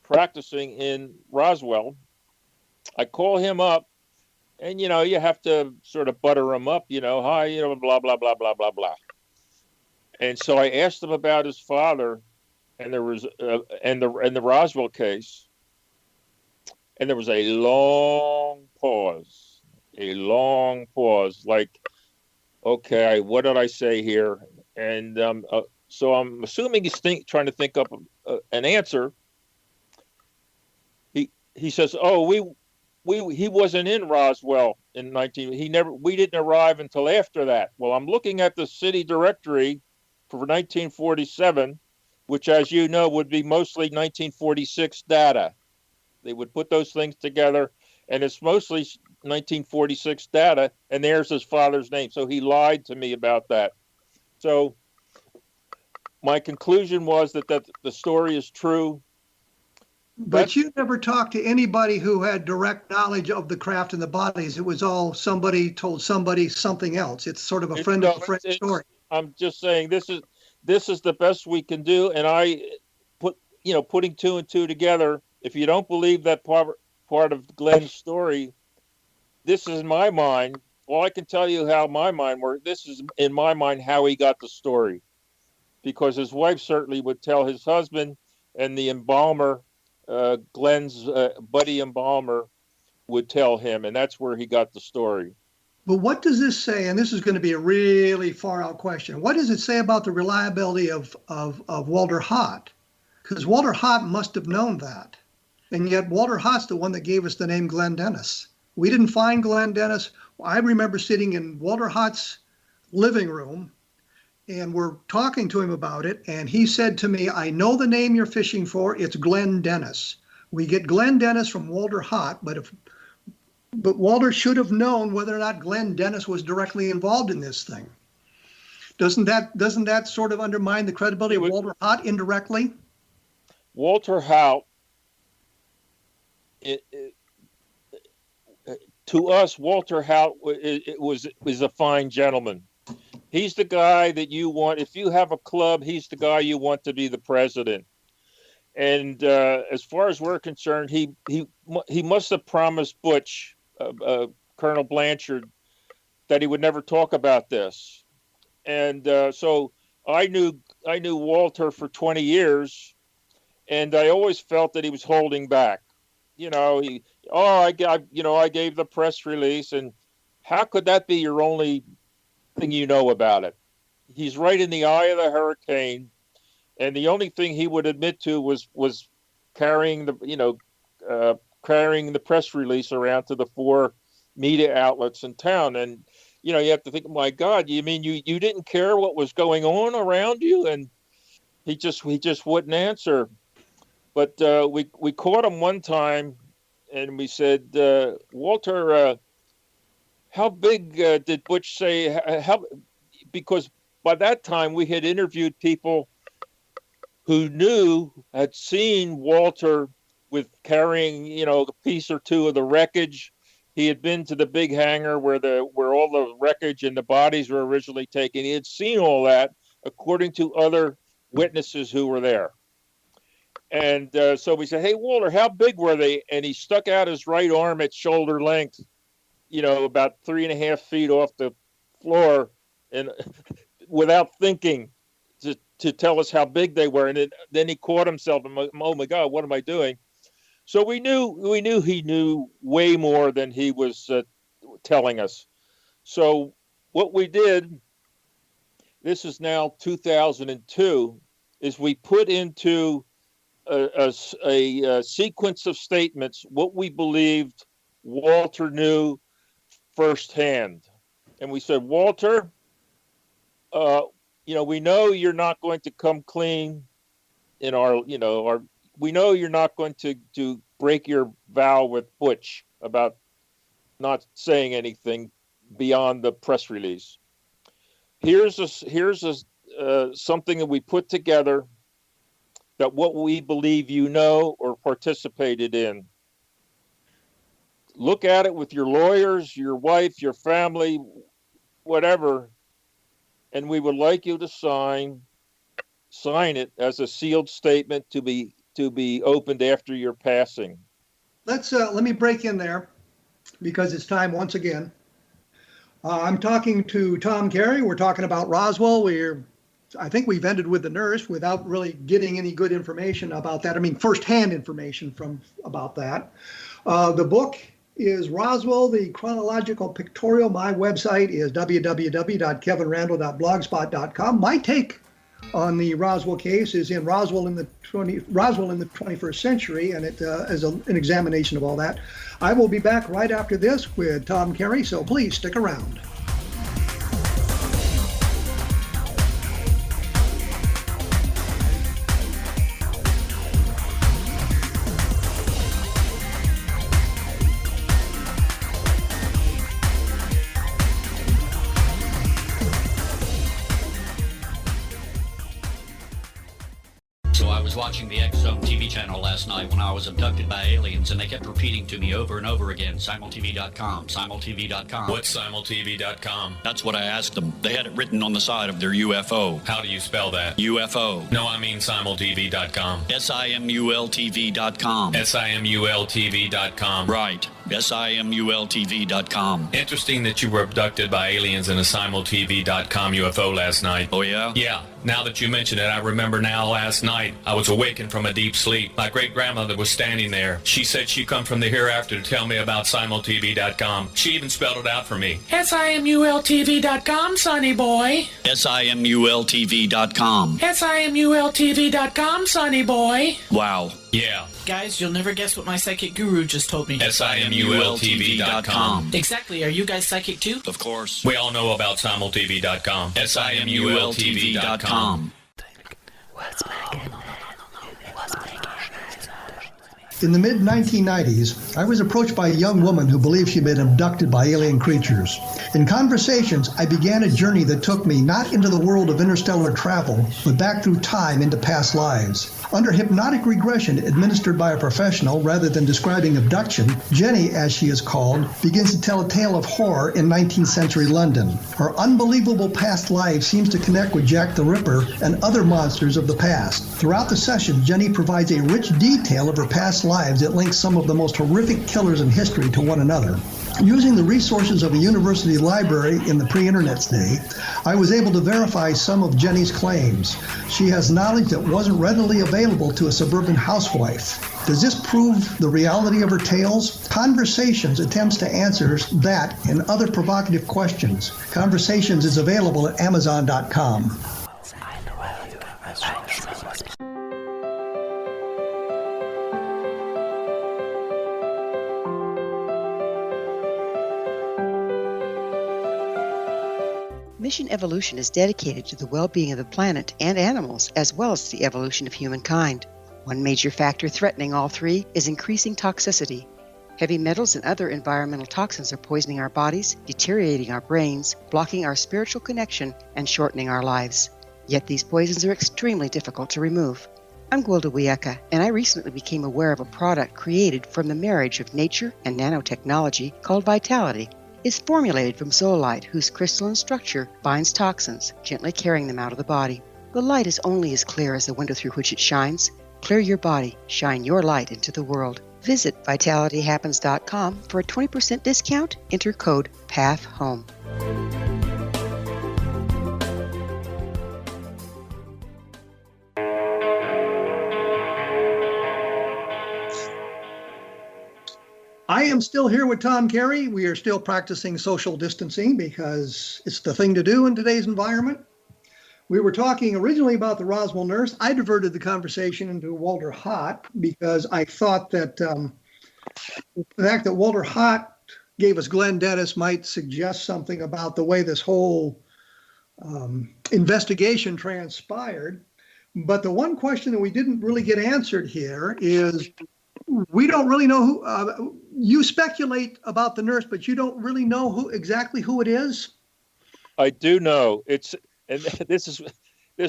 practicing in Roswell. I call him up, and, you have to sort of butter him up, hi, blah, blah, blah, blah, blah, blah. And so I asked him about his father, and there was, and the Roswell case, and there was a long pause, like, okay, what did I say here? And so I'm assuming he's trying to think up an answer. He says, "Oh, he wasn't in Roswell in we didn't arrive until after that." Well, I'm looking at the city directory for 1947, which, as you know, would be mostly 1946 data. They would put those things together, and it's mostly 1946 data, and there's his father's name. So he lied to me about that. So my conclusion was that the story is true. But you never talked to anybody who had direct knowledge of the craft and the bodies. It was all somebody told somebody something else. It's sort of a friend of a friend story. I'm just saying this is the best we can do. And I putting two and two together. If you don't believe that part of Glenn's story, this is my mind. Well, I can tell you how my mind worked. This is in my mind how he got the story, because his wife certainly would tell his husband, and the embalmer, Glenn's buddy embalmer, would tell him, and that's where he got the story. But what does this say? And this is going to be a really far out question. What does it say about the reliability of Walter Hott? Because Walter Hott must have known that. And yet Walter Hott's the one that gave us the name Glenn Dennis. We didn't find Glenn Dennis. I remember sitting in Walter Hott's living room, and we're talking to him about it. And he said to me, I know the name you're fishing for. It's Glenn Dennis. We get Glenn Dennis from Walter Hott, but Walter should have known whether or not Glenn Dennis was directly involved in this thing. Doesn't that sort of undermine the credibility of Walter Hott indirectly? Walter Hott, to us, Walter Hott was a fine gentleman. He's the guy that you want. If you have a club, he's the guy you want to be the president. And as far as we're concerned, he must have promised Butch, Colonel Blanchard, that he would never talk about this. And so I knew Walter for 20 years, and I always felt that he was holding back. I gave the press release, and how could that be your only thing you know about it? He's right in the eye of the hurricane, and the only thing he would admit to was carrying the press release around to the 4 media outlets in town. And you have to think, my God, you mean you didn't care what was going on around you? And he just wouldn't answer. But we caught him one time, and we said, Walter, how big did Butch say? Because by that time we had interviewed people who had seen Walter with carrying, a piece or two of the wreckage. He had been to the big hangar where all the wreckage and the bodies were originally taken. He had seen all that, according to other witnesses who were there. And so we said, hey, Walter, how big were they? And he stuck out his right arm at shoulder length, about 3.5 feet off the floor, and without thinking, to tell us how big they were. And then he caught himself, and oh my God, what am I doing? So we knew he knew way more than he was telling us. So what we did, this is now 2002, is we put into a sequence of statements what we believed Walter knew firsthand. And we said, Walter, we know you're not going to come clean in we know you're not going to break your vow with Butch about not saying anything beyond the press release. Here's something that we put together, that what we believe you know or participated in. Look at it with your lawyers, your wife, your family, whatever, and we would like you to sign it as a sealed statement to be opened after your passing. Let me break in there, because it's time once again. I'm talking to Tom Carey. We're talking about Roswell. I think we've ended with the nurse without really getting any good information about that. I mean, firsthand information about that. The book is Roswell, the Chronological Pictorial. My website is www.kevinrandle.blogspot.com. My take on the Roswell case is in Roswell in the 21st century, and it is an examination of all that. I will be back right after this with Tom Carey, so please stick around. the X Zone TV channel last night when I was abducted by aliens, and they kept repeating to me over and over again, simultv.com, simultv.com. What's simultv.com? That's what I asked them. They had it written on the side of their UFO. How do you spell that? UFO. No, I mean simultv.com. simultv.com. simultv.com. Right. simultv.com. Interesting that you were abducted by aliens in a simultv.com UFO last night. Oh, yeah? Yeah. Now that you mention it, I remember now last night I was awakened from a deep sleep. My great-grandmother was standing there. She said she come from the hereafter to tell me about simultv.com. She even spelled it out for me. simultv.com, sonny boy. simultv.com. simultv.com, sonny boy. Wow. Yeah. Guys, you'll never guess what my psychic guru just told me. simultv.com. Exactly. Are you guys psychic too? Of course. We all know about simultv.com. simultv.com. In the mid-1990s, I was approached by a young woman who believed she'd been abducted by alien creatures. In conversations, I began a journey that took me not into the world of interstellar travel, but back through time into past lives. Under hypnotic regression administered by a professional rather than describing abduction, Jenny, as she is called, begins to tell a tale of horror in 19th century London. Her unbelievable past life seems to connect with Jack the Ripper and other monsters of the past. Throughout the session, Jenny provides a rich detail of her past lives that links some of the most horrific killers in history to one another. Using the resources of a university library in the pre-internet's day, I was able to verify some of Jenny's claims. She has knowledge that wasn't readily available to a suburban housewife. Does this prove the reality of her tales? Conversations attempts to answer that and other provocative questions. Conversations is available at Amazon.com. Mission Evolution is dedicated to the well-being of the planet and animals, as well as the evolution of humankind. One major factor threatening all three is increasing toxicity. Heavy metals and other environmental toxins are poisoning our bodies, deteriorating our brains, blocking our spiritual connection, and shortening our lives. Yet these poisons are extremely difficult to remove. I'm Gwilda Wiyaka, and I recently became aware of a product created from the marriage of nature and nanotechnology called Vitality. It's formulated from zoolite, whose crystalline structure binds toxins, gently carrying them out of the body. The light is only as clear as the window through which it shines. Clear your body, shine your light into the world. Visit vitalityhappens.com for a 20% discount. Enter code PATHHOME. I am still here with Tom Carey. We are still practicing social distancing because it's the thing to do in today's environment. We were talking originally about the Roswell nurse. I diverted the conversation into Walter Hott because I thought that the fact that Walter Hott gave us Glenn Dennis might suggest something about the way this whole investigation transpired. But the one question that we didn't really get answered here is, we don't really know who, you speculate about the nurse, but you don't really know exactly who it is. I do know and this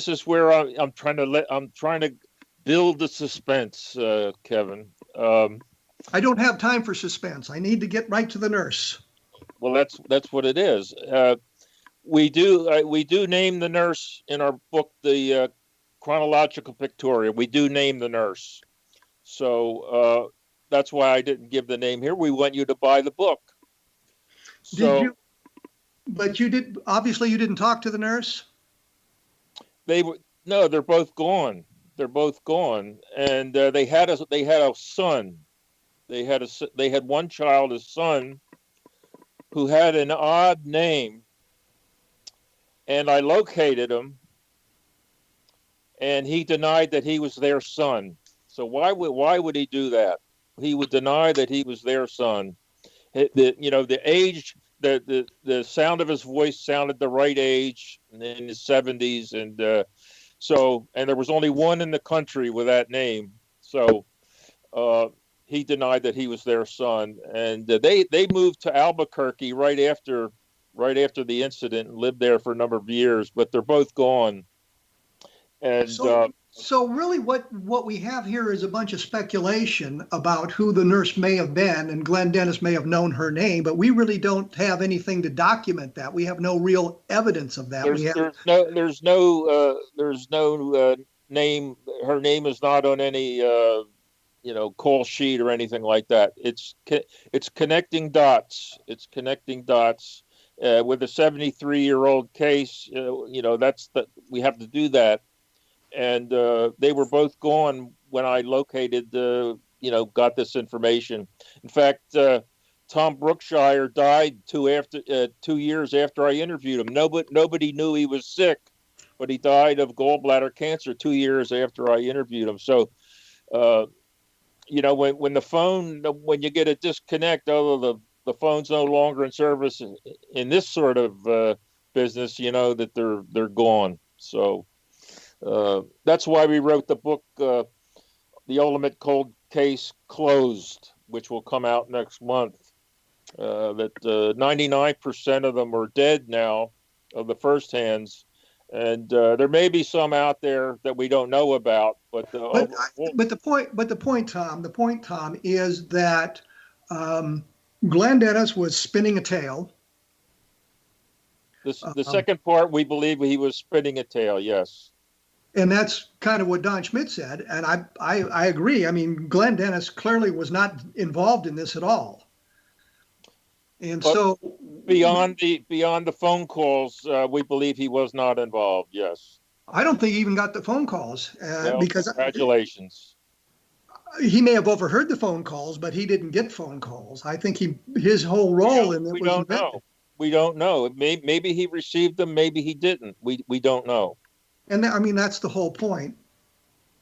is where I'm trying to build the suspense, Kevin. I don't have time for suspense. I need to get right to the nurse. Well, that's what it is. We do name the nurse in our book, the Chronological Pictorial. We do name the nurse. So that's why I didn't give the name here. We want you to buy the book. So, obviously you didn't talk to the nurse? No, they're both gone. They're both gone. And they had a son. They had one child, a son, who had an odd name. And I located him, and he denied that he was their son. So why would he do that? He would deny that he was their son. The age, the sound of his voice sounded the right age in his 70s, and there was only one in the country with that name. So he denied that he was their son, and they moved to Albuquerque right after the incident and lived there for a number of years. But they're both gone. And So really what we have here is a bunch of speculation about who the nurse may have been, and Glenn Dennis may have known her name, but we really don't have anything to document that. We have no real evidence of that. There's no name. Her name is not on any call sheet or anything like that. It's connecting dots. It's connecting dots with a 73-year-old case. We have to do that. And they were both gone when I located got this information. In fact, Tom Brookshire died 2 years after I interviewed him. Nobody knew he was sick, but he died of gallbladder cancer 2 years after I interviewed him. So, when you get a disconnect, the phone's no longer in service in this sort of business, that they're gone. So. That's why we wrote the book, The Ultimate Cold Case Closed, which will come out next month. That 99% of them are dead now, of the first hands, and there may be some out there that we don't know about. But the point, Tom, is that Glenn Dennis was spinning a tale. The second part, we believe he was spinning a tale. Yes. And that's kind of what Don Schmitt said, and I agree. I mean, Glenn Dennis clearly was not involved in this at all. And but so beyond the phone calls, we believe he was not involved. Yes. I don't think he even got the phone calls because congratulations. He may have overheard the phone calls, but he didn't get phone calls. I think his whole role in it was. We don't know. We don't know. Maybe he received them. Maybe he didn't. We don't know. And that's the whole point,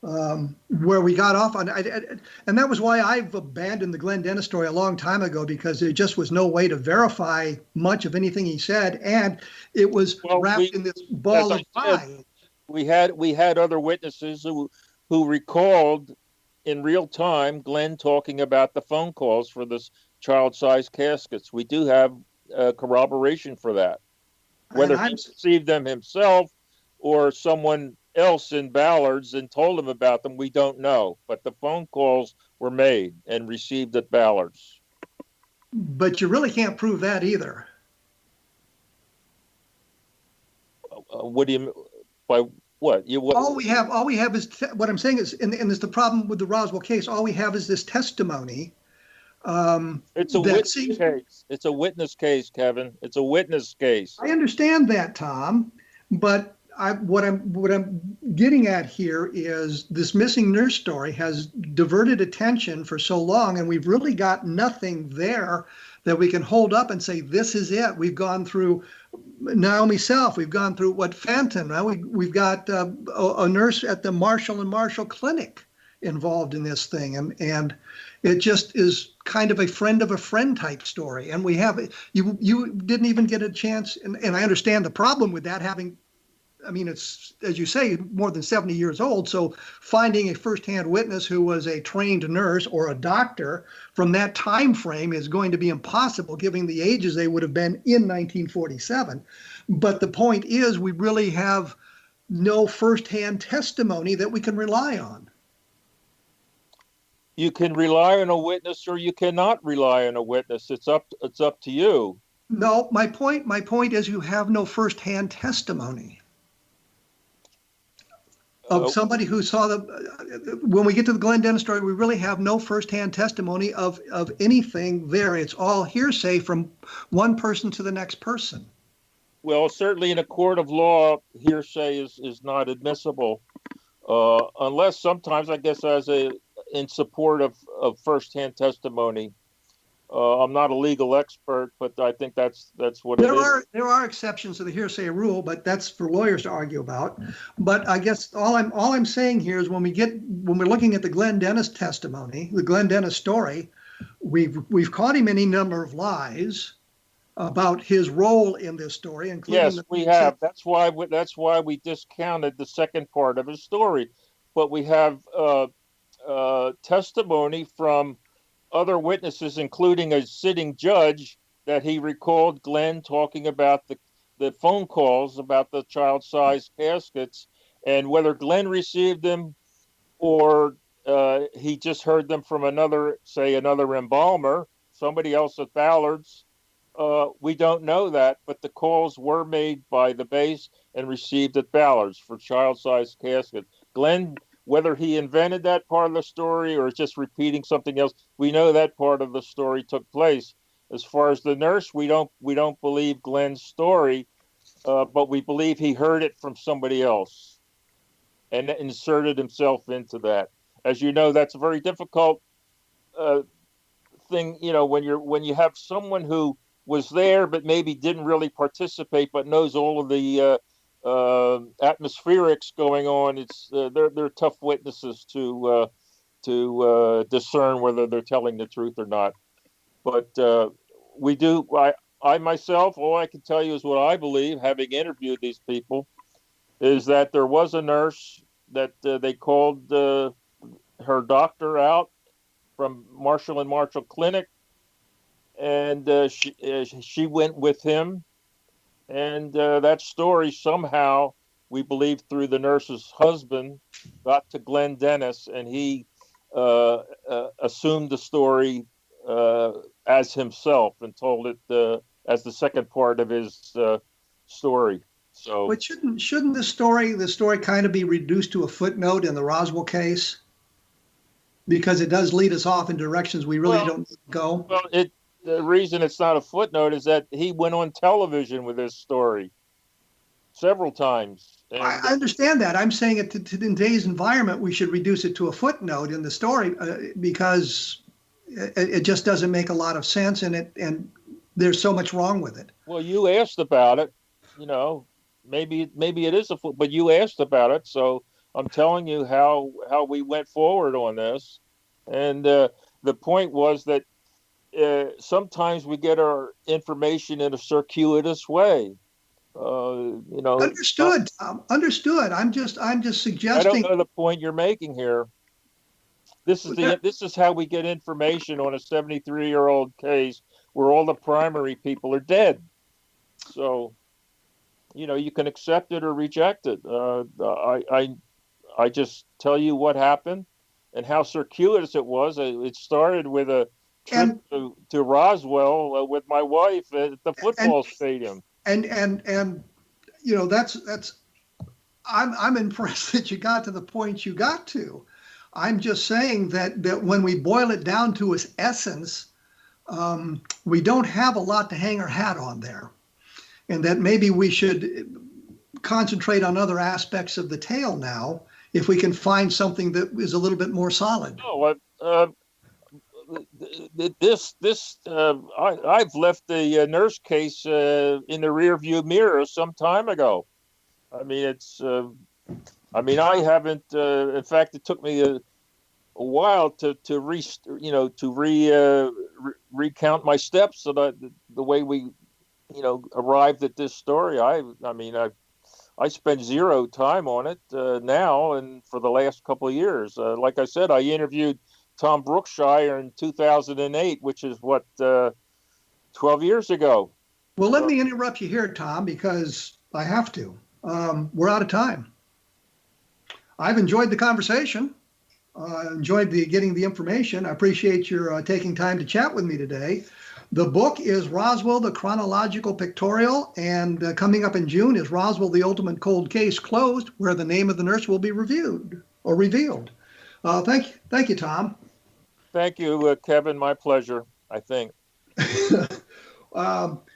where we got off on. And that was why I've abandoned the Glenn Dennis story a long time ago, because there just was no way to verify much of anything he said. And it was wrapped in this ball of fire. We had other witnesses who recalled in real time Glenn talking about the phone calls for this child-sized caskets. We do have corroboration for that. Whether he received them himself or someone else in Ballard's and told him about them, we don't know. But the phone calls were made and received at Ballard's. But you really can't prove that either. What do you by what? All we have is what I'm saying is, and it's the problem with the Roswell case. All we have is this testimony. It's a witness case. It's a witness case, Kevin. It's a witness case. I understand that, Tom, but what I'm getting at here is this missing nurse story has diverted attention for so long, and we've really got nothing there that we can hold up and say, this is it. We've gone through Naomi Self. We've gone through Fenton. Now we've got a nurse at the Marshall and Marshall Clinic involved in this thing. And it just is kind of a friend type story. And we have, you didn't even get a chance. And I understand the problem with that it's, as you say, more than 70 years old. So finding a firsthand witness who was a trained nurse or a doctor from that time frame is going to be impossible, given the ages they would have been in 1947. But the point is, we really have no firsthand testimony that we can rely on. You can rely on a witness, or you cannot rely on a witness. It's up to you. No, my point is, you have no firsthand testimony of somebody who saw when we get to the Glenn Dennis story, we really have no firsthand testimony of anything there. It's all hearsay from one person to the next person. Well, certainly in a court of law, hearsay is not admissible, unless sometimes, I guess, in support of firsthand testimony. I'm not a legal expert, but I think that's what it is. There are exceptions to the hearsay rule, but that's for lawyers to argue about. But I guess all I'm saying here is when we're looking at the Glenn Dennis testimony, the Glenn Dennis story, we've caught him in any number of lies about his role in this story, including. Yes, we have. That's why we discounted the second part of his story, but we have testimony from other witnesses, including a sitting judge, that he recalled Glenn talking about the phone calls about the child-sized caskets, And whether Glenn received them or he just heard them from another embalmer, somebody else at Ballard's, we don't know that, but the calls were made by the base and received at Ballard's for child-sized casket. Glenn, whether he invented that part of the story or is just repeating something else, we know that part of the story took place. As far as the nurse, we don't believe Glenn's story, but we believe he heard it from somebody else and inserted himself into that. As you know, that's a very difficult thing. You know, when you have someone who was there but maybe didn't really participate, but knows all of the atmospherics going on. It's they're tough witnesses to discern whether they're telling the truth or not. But we do. I myself, all I can tell you is what I believe, having interviewed these people, is that there was a nurse that they called her doctor out from Marshall and Marshall Clinic, and she went with him. And that story somehow, we believe through the nurse's husband, got to Glenn Dennis, and he assumed the story as himself and told it as the second part of his story. So, but shouldn't the story kind of be reduced to a footnote in the Roswell case? Because it does lead us off in directions we really don't go. Well, the reason it's not a footnote is that he went on television with this story several times. And I understand that. I'm saying it in today's environment, we should reduce it to a footnote in the story because it just doesn't make a lot of sense, and there's so much wrong with it. Well, you asked about it. You know, maybe it is a footnote, but you asked about it, so I'm telling you how we went forward on this. And the point was that sometimes we get our information in a circuitous way. Understood, Tom. Understood. I'm just suggesting. I don't know the point you're making here. This is how we get information on a 73-year-old case where all the primary people are dead. So, you can accept it or reject it. I just tell you what happened and how circuitous it was. It started with a trip to Roswell with my wife at the football stadium. And that's I'm impressed that you got to the point you got to. I'm just saying that when we boil it down to its essence, we don't have a lot to hang our hat on there, and that maybe we should concentrate on other aspects of the tale now if we can find something that is a little bit more solid. No, I've left the nurse case in the rearview mirror some time ago. I mean, I haven't. In fact, it took me a while to recount my steps so that the way we, arrived at this story. I spend zero time on it now and for the last couple of years. Like I said, I interviewed Tom Brookshire in 2008, which is 12 years ago. Well, let me interrupt you here, Tom, because I have to. We're out of time. I've enjoyed the conversation. Enjoyed getting the information. I appreciate your taking time to chat with me today. The book is Roswell, the Chronological Pictorial, and coming up in June is Roswell, the Ultimate Cold Case Closed, where the name of the nurse will be revealed. Thank you, Tom. Thank you, Kevin. My pleasure, I think.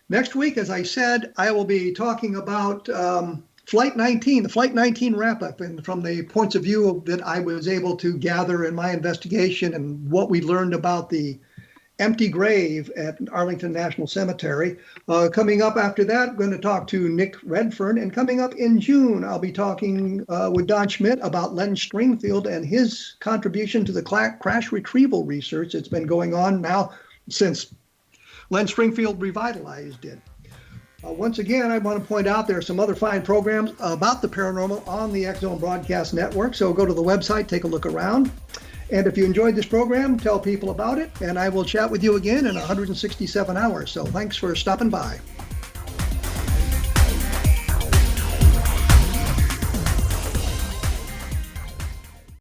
Next week, as I said, I will be talking about Flight 19, the Flight 19 wrap-up, and from the points of view that I was able to gather in my investigation and what we learned about the empty grave at Arlington National Cemetery. Coming up after that, I'm going to talk to Nick Redfern, and coming up in June, I'll be talking with Don Schmitt about Len Stringfield and his contribution to the crash retrieval research that's been going on now since Len Stringfield revitalized it. Once again, I want to point out there are some other fine programs about the paranormal on the X-Zone Broadcast Network, so go to the website, take a look around. And if you enjoyed this program, tell people about it, and I will chat with you again in 167 hours. So thanks for stopping by.